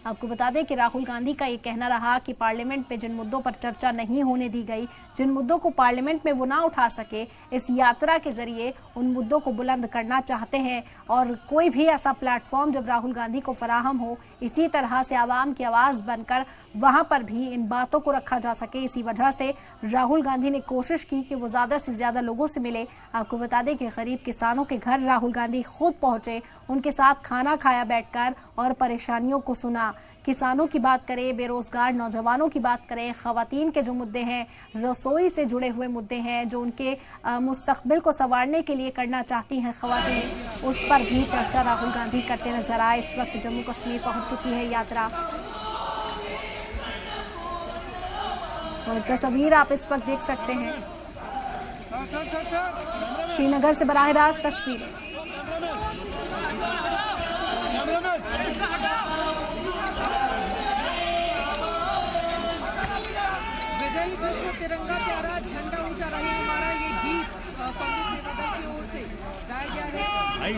आपको बता दें कि राहुल गांधी का ये कहना रहा कि पार्लियामेंट में जिन मुद्दों पर चर्चा नहीं होने दी गई, जिन मुद्दों को पार्लियामेंट में वो ना उठा सके, इस यात्रा के जरिए उन मुद्दों को बुलंद करना चाहते हैं। और कोई भी ऐसा प्लेटफॉर्म जब राहुल गांधी को फराहम हो, इसी तरह से आवाम की आवाज बनकर वहां पर भी इन बातों को रखा जा सके, इसी वजह से राहुल गांधी ने कोशिश की कि वो ज्यादा से ज्यादा लोगों से मिले। आपको बता दें कि गरीब किसानों के घर राहुल गांधी खुद पहुंचे, उनके साथ खाना खाया बैठकर और परेशानियों को सुना। किसानों की बात करें, बेरोजगार नौजवानों की बात करें, खवातीन के जो मुद्दे हैं, रसोई से जुड़े हुए मुद्दे हैं, जो उनके मुस्तकबिल को संवारने के लिए करना चाहती हैं खवातीन, उस पर भी चर्चा राहुल गांधी करते नजर आए। इस वक्त जम्मू कश्मीर पहुंच चुकी है यात्रा और तस्वीर आप इस वक्त देख सकते हैं, श्रीनगर से बराह रास्त तस्वीरें। तिरंगा प्यारा झंडा ऊंचा रहे हमारा, ये गीत कांग्रेस नेता दल की ओर से गाया गया है।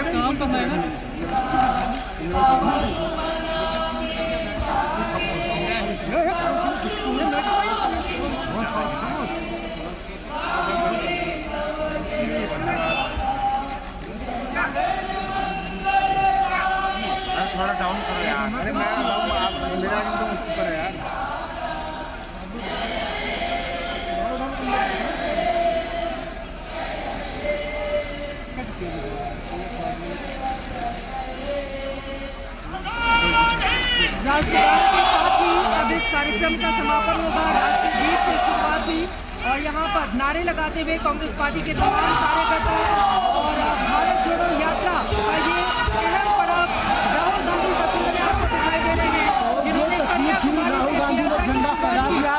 काम करना है ना। थोड़ा डाउन करो यार। अरे मैं मेरा एकदम ऊपर है यार। राष्ट्रगान के साथ ही अब इस कार्यक्रम का समापन होगा। राष्ट्रगीत से शुरुआत हुई और यहाँ पर नारे लगाते हुए कांग्रेस पार्टी के तमाम कार्यकर्ता और भारत जोड़ो यात्रा का ये अहम पड़ाव राहुल गांधी तस्वीरें आपको दिखाई दे रहे हैं, जिन्होंने राहुल गांधी ने झंडा फहरा दिया।